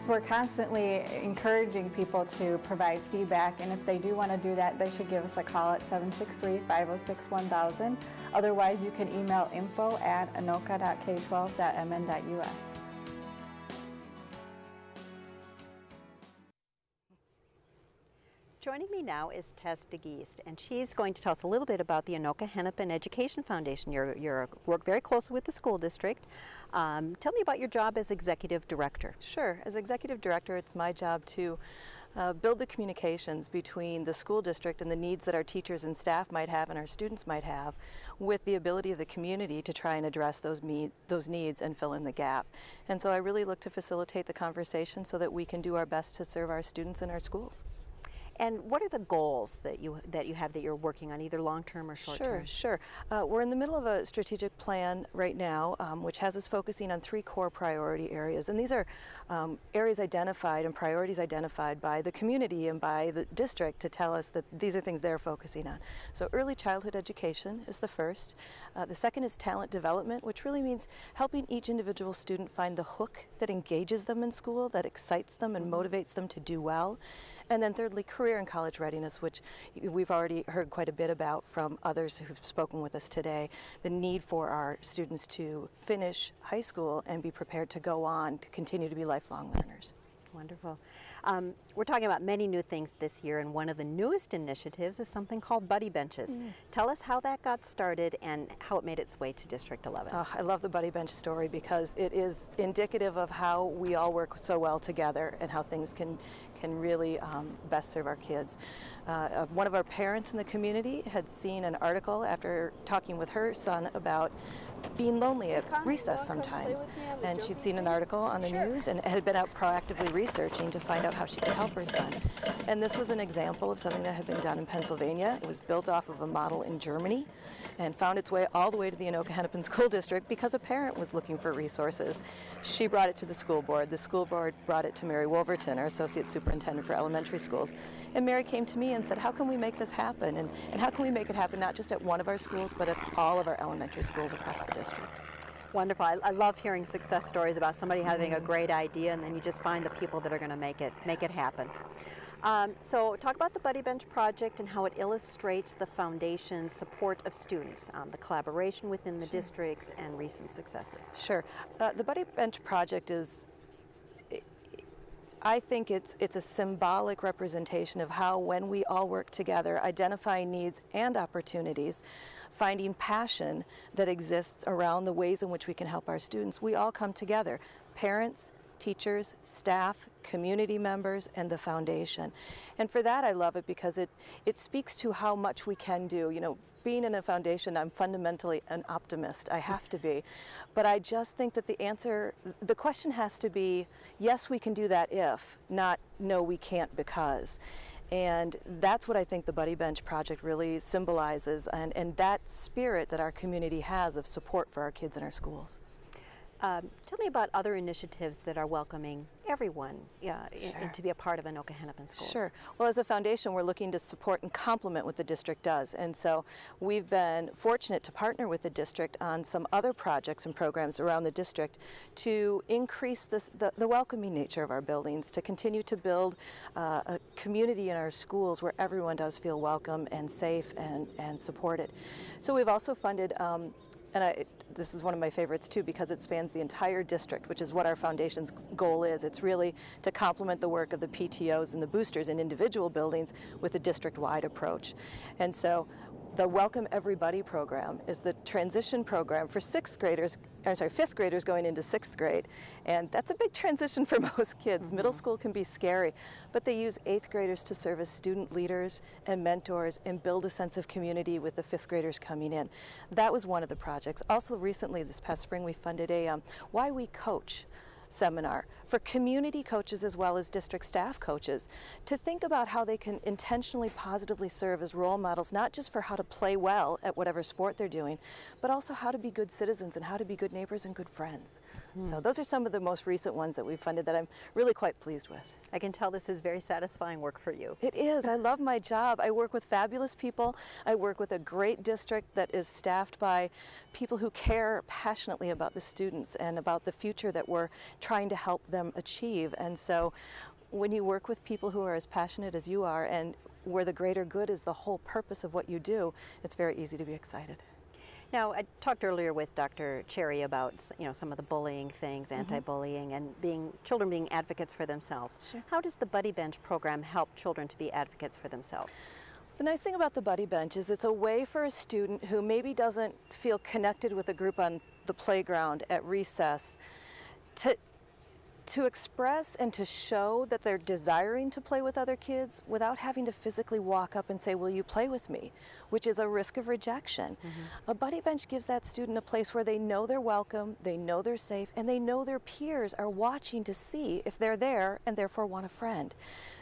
We're constantly encouraging people to provide feedback, and if they do want to do that, they should give us a call at 763-506-1000. Otherwise, you can email info@anoka.k12.mn.us. Joining me now is Tess DeGeest, and she's going to tell us a little bit about the Anoka Hennepin Education Foundation. You work very closely with the school district. Tell me about your job as executive director. Sure. As executive director, it's my job to build the communications between the school district and the needs that our teachers and staff might have and our students might have, with the ability of the community to try and address those needs and fill in the gap. And so I really look to facilitate the conversation so that we can do our best to serve our students in our schools. And what are the goals that you have that you're working on, either long-term or short-term? Sure. We're in the middle of a strategic plan right now, which has us focusing on 3 core priority areas. And these are areas identified and priorities identified by the community and by the district to tell us that these are things they're focusing on. So early childhood education is the first. The second is talent development, which really means helping each individual student find the hook that engages them in school, that excites them and motivates them to do well. And then thirdly, career and college readiness, which we've already heard quite a bit about from others who've spoken with us today, the need for our students to finish high school and be prepared to go on to continue to be lifelong learners. Wonderful. We're talking about many new things this year, and one of the newest initiatives is something called Buddy Benches. Tell us how that got started and how it made its way to District 11. I love the Buddy Bench story because it is indicative of how we all work so well together and how things can really best serve our kids. One of our parents in the community had seen an article after talking with her son about being lonely at recess sometimes, and she'd seen an article on the news and had been out proactively researching to find out how she could help her son. And this was an example of something that had been done in Pennsylvania. It was built off of a model in Germany and found its way all the way to the Anoka Hennepin School District because a parent was looking for resources. She brought it to the school board. The school board brought it to Mary Wolverton, our Associate Superintendent for Elementary Schools. And Mary came to me and said, how can we make this happen? And how can we make it happen not just at one of our schools, but at all of our elementary schools across the district? Wonderful. I love hearing success stories about somebody having a great idea and then you just find the people that are going to make it happen. So talk about the Buddy Bench project and how it illustrates the foundation's support of students, the collaboration within the districts and recent successes. Sure. The Buddy Bench project is, I think it's a symbolic representation of how, when we all work together, identifying needs and opportunities, finding passion that exists around the ways in which we can help our students, we all come together. Parents, teachers, staff, community members, and the foundation. And for that I love it because it speaks to how much we can do. You know, being in a foundation, I'm fundamentally an optimist. I have to be. But I just think that the question has to be, yes, we can do that if, not no, we can't because. And that's what I think the Buddy Bench project really symbolizes, and that spirit that our community has of support for our kids in our schools. Tell me about other initiatives that are welcoming everyone and to be a part of Anoka Hennepin Schools. Sure. Well, as a foundation, we're looking to support and complement what the district does. And so we've been fortunate to partner with the district on some other projects and programs around the district to increase the welcoming nature of our buildings, to continue to build a community in our schools where everyone does feel welcome and safe and supported. So we've also funded this is one of my favorites too because it spans the entire district, which is what our foundation's goal is. It's really to complement the work of the PTOs and the boosters in individual buildings with a district-wide approach. And so the Welcome Everybody program is the transition program for fifth graders going into 6th grade. And that's a big transition for most kids. Middle school can be scary, but they use 8th graders to serve as student leaders and mentors and build a sense of community with the 5th graders coming in. That was one of the projects. Also recently, this past spring, we funded a Why We Coach seminar for community coaches as well as district staff coaches to think about how they can intentionally positively serve as role models, not just for how to play well at whatever sport they're doing, but also how to be good citizens and how to be good neighbors and good friends. So those are some of the most recent ones that we've funded that I'm really quite pleased with. I can tell this is very satisfying work for you. It is. I love my job. I work with fabulous people. I work with a great district that is staffed by people who care passionately about the students and about the future that we're trying to help them achieve. And so when you work with people who are as passionate as you are and where the greater good is the whole purpose of what you do, it's very easy to be excited. Now, I talked earlier with Dr. Cherry about, some of the bullying things, anti-bullying, and children being advocates for themselves. Sure. How does the Buddy Bench program help children to be advocates for themselves? The nice thing about the Buddy Bench is it's a way for a student who maybe doesn't feel connected with a group on the playground at recess to express and to show that they're desiring to play with other kids without having to physically walk up and say, will you play with me? Which is a risk of rejection. A Buddy Bench gives that student a place where they know they're welcome, they know they're safe, and they know their peers are watching to see if they're there and therefore want a friend.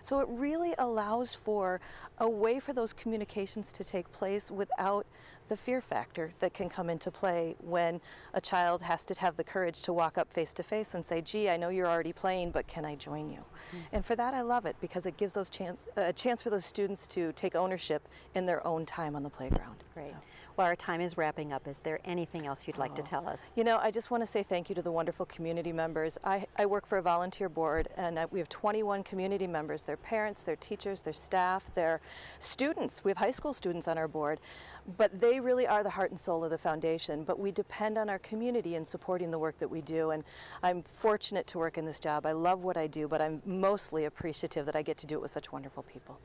So it really allows for a way for those communications to take place without the fear factor that can come into play when a child has to have the courage to walk up face to face and say, gee, I know you're already playing, but can I join you? And for that I love it, because it gives those a chance for those students to take ownership in their own time on the playground. Great. Well, our time is wrapping up. Is there anything else you'd like to tell us? I just want to say thank you to the wonderful community members. I work for a volunteer board, and we have 21 community members. Their parents, their teachers, their staff, their students. We have high school students on our board, but they really are the heart and soul of the foundation. But we depend on our community in supporting the work that we do, and I'm fortunate to work in this job. I love what I do, but I'm mostly appreciative that I get to do it with such wonderful people.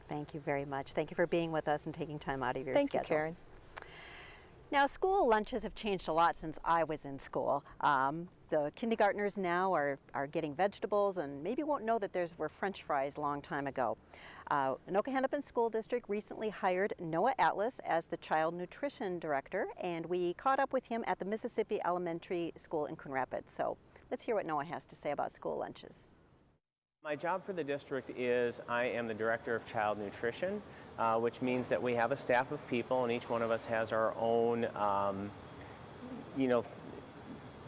Thank you very much. Thank you for being with us and taking time out of your schedule. Thank you, Karen. Now, school lunches have changed a lot since I was in school. The kindergartners now are getting vegetables and maybe won't know that were French fries a long time ago. Anoka-Hennepin School District recently hired Noah Atlas as the Child Nutrition Director, and we caught up with him at the Mississippi Elementary School in Coon Rapids. So let's hear what Noah has to say about school lunches. My job for the district is I am the Director of Child Nutrition, which means that we have a staff of people, and each one of us has our own,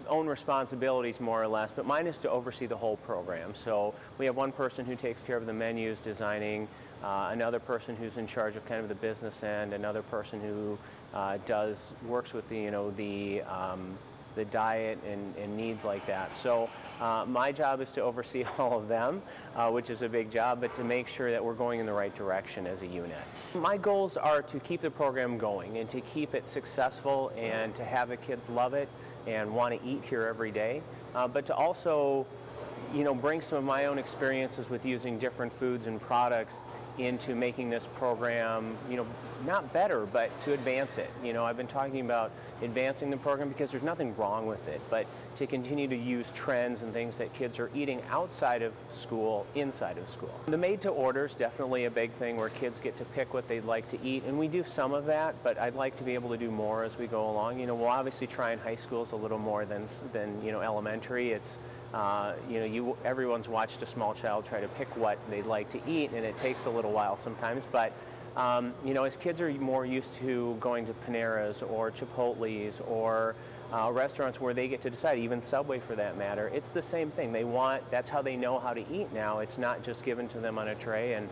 own responsibilities more or less, but mine is to oversee the whole program. So we have one person who takes care of the menus, designing, another person who's in charge of kind of the business end, another person who works with the diet and needs like that. So my job is to oversee all of them, which is a big job, but to make sure that we're going in the right direction as a unit. My goals are to keep the program going and to keep it successful and to have the kids love it and want to eat here every day, but to also, bring some of my own experiences with using different foods and products into making this program, not better, but to advance it. I've been talking about advancing the program because there's nothing wrong with it, but to continue to use trends and things that kids are eating outside of school, inside of school. The made to order is definitely a big thing where kids get to pick what they'd like to eat, and we do some of that, but I'd like to be able to do more as we go along. We'll obviously try in high schools a little more than elementary. It's everyone's watched a small child try to pick what they'd like to eat, and it takes a little while sometimes, but as kids are more used to going to Panera's or Chipotle's or restaurants where they get to decide, even Subway for that matter, it's the same thing. That's how they know how to eat now. It's not just given to them on a tray, and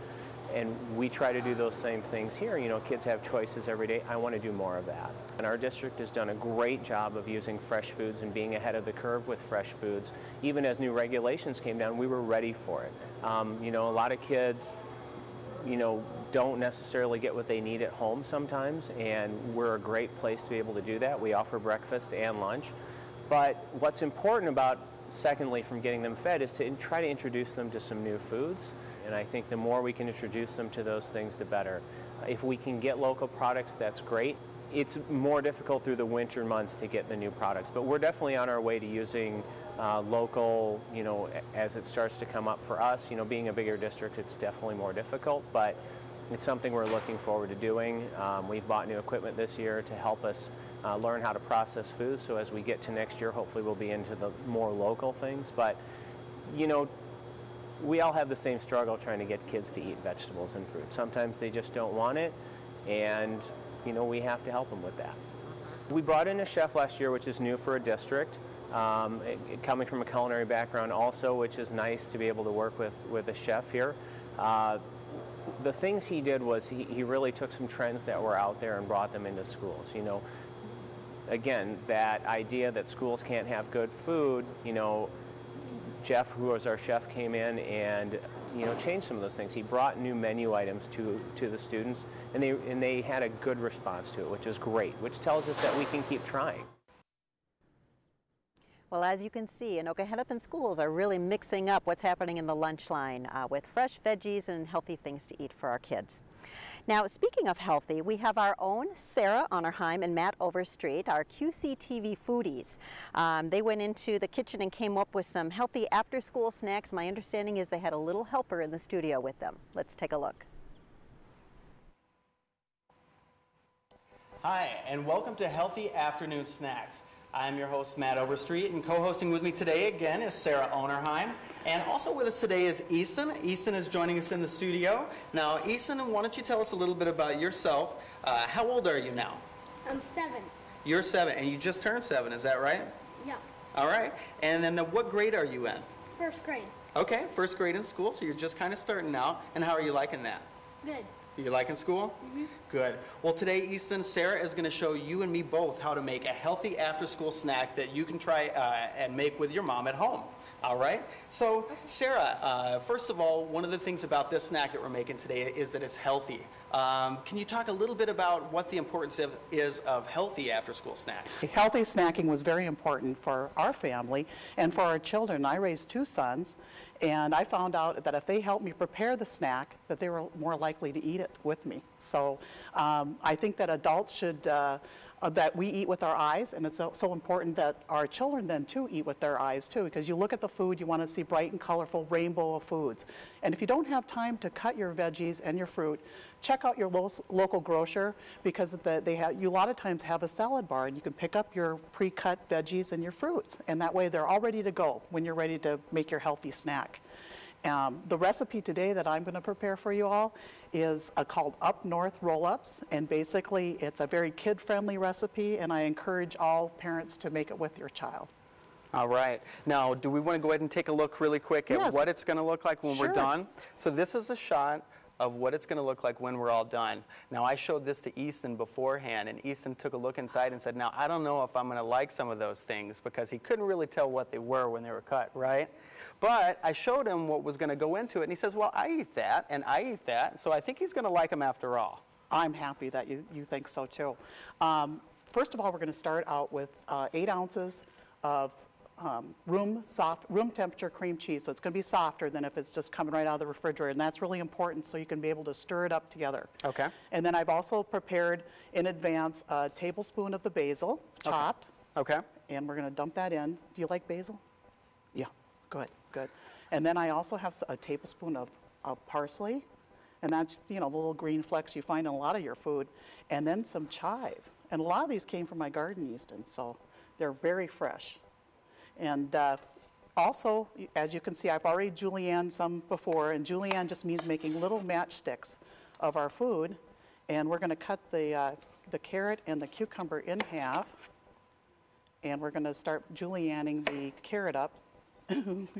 we try to do those same things here. Kids have choices every day. I want to do more of that. And our district has done a great job of using fresh foods and being ahead of the curve with fresh foods. Even as new regulations came down, we were ready for it. A lot of kids, don't necessarily get what they need at home sometimes, and we're a great place to be able to do that. We offer breakfast and lunch. But what's important about, secondly, from getting them fed is to try to introduce them to some new foods. And I think the more we can introduce them to those things, the better. If we can get local products, that's great. It's more difficult through the winter months to get the new products, but we're definitely on our way to using local, as it starts to come up for us. Being a bigger district, it's definitely more difficult, but it's something we're looking forward to doing. We've bought new equipment this year to help us learn how to process food, so as we get to next year, hopefully we'll be into the more local things. But, we all have the same struggle trying to get kids to eat vegetables and fruit. Sometimes they just don't want it, and we have to help them with that. We brought in a chef last year, which is new for a district, coming from a culinary background also, which is nice to be able to work with a chef here. The things he did was he really took some trends that were out there and brought them into schools. Again, that idea that schools can't have good food, Jeff, who was our chef, came in and change some of those things. He brought new menu items to the students, and they had a good response to it, which is great, which tells us that we can keep trying. Well, as you can see, Anoka Hennepin schools are really mixing up what's happening in the lunch line with fresh veggies and healthy things to eat for our kids. Now, speaking of healthy, we have our own Sarah Onnerheim and Matt Overstreet, our QCTV foodies. They went into the kitchen and came up with some healthy after-school snacks. My understanding is they had a little helper in the studio with them. Let's take a look. Hi, and welcome to Healthy Afternoon Snacks. I'm your host, Matt Overstreet, and co-hosting with me today again is Sarah Onnerheim. And also with us today is Easton. Easton is joining us in the studio. Now, Easton, why don't you tell us a little bit about yourself? How old are you now? I'm 7. You're 7, and you just turned 7, is that right? Yeah. All right. And then what grade are you in? First grade. Okay, first grade in school, so you're just kind of starting out. And how are you liking that? Good. So you liking school? Mm-hmm. Good. Well, today, Easton, Sarah is going to show you and me both how to make a healthy after-school snack that you can try and make with your mom at home. All right? So, Sarah, first of all, one of the things about this snack that we're making today is that it's healthy. Can you talk a little bit about what the importance is of healthy after-school snacks? Healthy snacking was very important for our family and for our children. I raised 2 sons, and I found out that if they helped me prepare the snack, that they were more likely to eat it with me. So I think that adults should, that we eat with our eyes, and it's so important that our children then too eat with their eyes too, because you look at the food, you want to see bright and colorful rainbow of foods. And if you don't have time to cut your veggies and your fruit, check out your local grocer, because you a lot of times have a salad bar, and you can pick up your pre-cut veggies and your fruits, and that way they're all ready to go when you're ready to make your healthy snack. The recipe today that I'm going to prepare for you all is called Up North Roll-Ups, and basically it's a very kid-friendly recipe, and I encourage all parents to make it with your child. All right. Now, do we want to go ahead and take a look really quick at what it's going to look like when we're done? So this is a shot of what it's going to look like when we're all done. Now, I showed this to Easton beforehand, and Easton took a look inside and said, now, I don't know if I'm going to like some of those things, because he couldn't really tell what they were when they were cut, right? But I showed him what was going to go into it, and he says, well, I eat that, and I eat that, so I think he's going to like them after all. I'm happy that you think so, too. First of all, we're going to start out with 8 ounces of room temperature cream cheese, so it's going to be softer than if it's just coming right out of the refrigerator, and that's really important so you can be able to stir it up together. Okay. And then I've also prepared in advance a tablespoon of the basil, chopped. Okay. And we're going to dump that in. Do you like basil? Yeah, good, good. And then I also have a tablespoon of parsley, and that's, the little green flecks you find in a lot of your food, and then some chive. And a lot of these came from my garden, Easton, so they're very fresh. And also, as you can see, I've already julienned some before, and julienne just means making little matchsticks of our food. And we're going to cut the carrot and the cucumber in half, and we're going to start julienning the carrot up.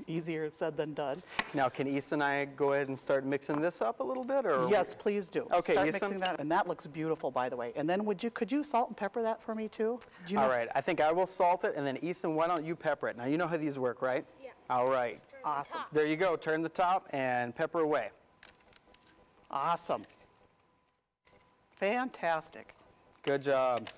Easier said than done. Now, can Easton and I go ahead and start mixing this up a little bit? Or yes, please do. Okay, start Easton. Mixing that, and that looks beautiful, by the way. And then could you salt and pepper that for me too? All right, I think I will salt it, and then Easton, why don't you pepper it? Now, you know how these work, right? Yeah. All right. Awesome. There you go. Turn the top and pepper away. Awesome. Fantastic. Good job.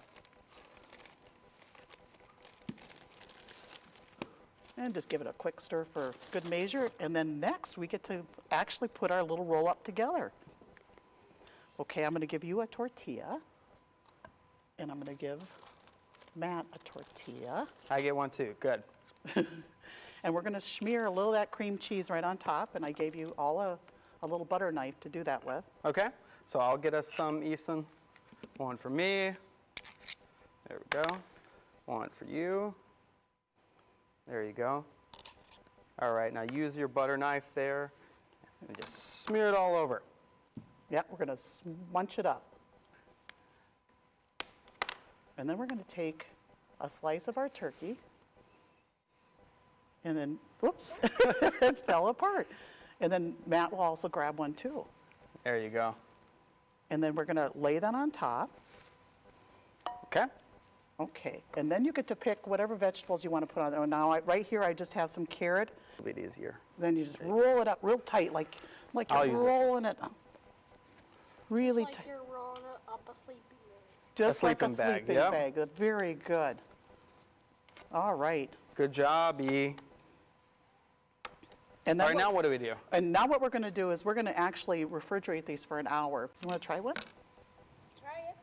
And just give it a quick stir for good measure. And then next, we get to actually put our little roll up together. Okay, I'm going to give you a tortilla. And I'm going to give Matt a tortilla. I get one too. Good. And we're going to smear a little of that cream cheese right on top. And I gave you all a little butter knife to do that with. Okay, so I'll get us some, Easton. One for me. There we go. One for you. There you go. All right, now use your butter knife there and just smear it all over. Yeah, we're going to munch it up. And then we're going to take a slice of our turkey, and then, whoops, it fell apart. And then Matt will also grab one too. There you go. And then we're going to lay that on top. Okay. Okay, and then you get to pick whatever vegetables you want to put on there. Now, right here, I just have some carrot. A bit easier. Then you just roll it up real tight, like you're rolling it up. Really tight. You're rolling it up a sleeping bag. Just like a sleeping bag. Very good. All right. Good job, E. And all right, now what do we do? And now what we're going to do is we're going to actually refrigerate these for an hour. You want to try one? Try it.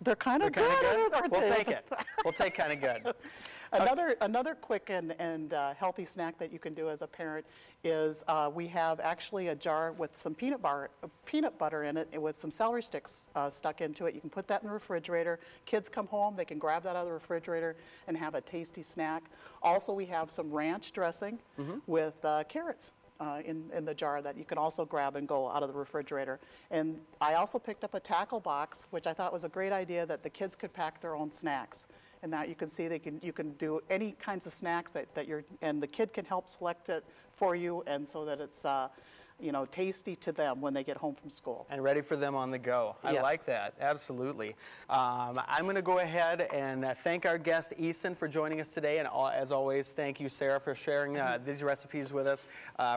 They're kind of good. Aren't We'll they? take it. We'll take kind of good. Another quick and healthy snack that you can do as a parent is we have actually a jar with some peanut butter in it and with some celery sticks stuck into it. You can put that in the refrigerator. Kids come home, they can grab that out of the refrigerator and have a tasty snack. Also, we have some ranch dressing with carrots. In the jar that you can also grab and go out of the refrigerator. And I also picked up a tackle box, which I thought was a great idea, that the kids could pack their own snacks. And that you can see you can do any kinds of snacks and the kid can help select it for you, and so that it's tasty to them when they get home from school. And ready for them on the go. I Yes. like that, absolutely. I'm going to go ahead and thank our guest, Easton, for joining us today. And as always, thank you, Sarah, for sharing these recipes with us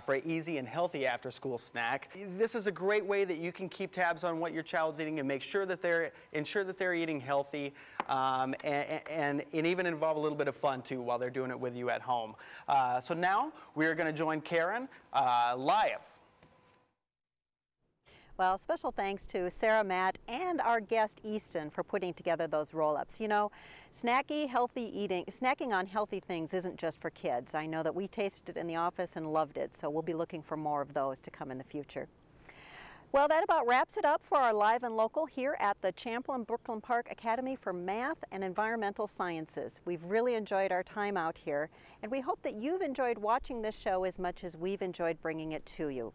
for an easy and healthy after-school snack. This is a great way that you can keep tabs on what your child's eating and ensure that they're eating healthy, and even involve a little bit of fun, too, while they're doing it with you at home. So now we are going to join Karen live. Well, special thanks to Sarah, Matt, and our guest Easton for putting together those roll-ups. You know, snacking on healthy things isn't just for kids. I know that we tasted it in the office and loved it, so we'll be looking for more of those to come in the future. Well, that about wraps it up for our Live and Local here at the Champlin Brooklyn Park Academy for Math and Environmental Sciences. We've really enjoyed our time out here, and we hope that you've enjoyed watching this show as much as we've enjoyed bringing it to you.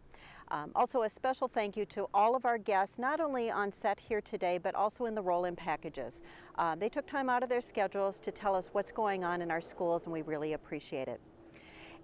Also, a special thank you to all of our guests, not only on set here today, but also in the roll-in packages. They took time out of their schedules to tell us what's going on in our schools, and we really appreciate it.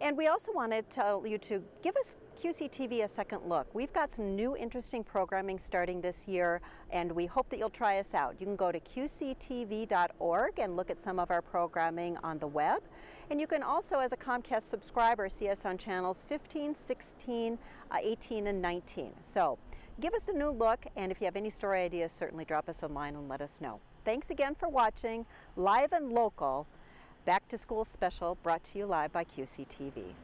And we also want to tell you to give us QCTV a second look. We've got some new interesting programming starting this year, and we hope that you'll try us out. You can go to QCTV.org and look at some of our programming on the web. And you can also, as a Comcast subscriber, see us on channels 15, 16, 18, and 19. So give us a new look, and if you have any story ideas, certainly drop us a line and let us know. Thanks again for watching Live and Local, Back to School Special, brought to you live by QCTV.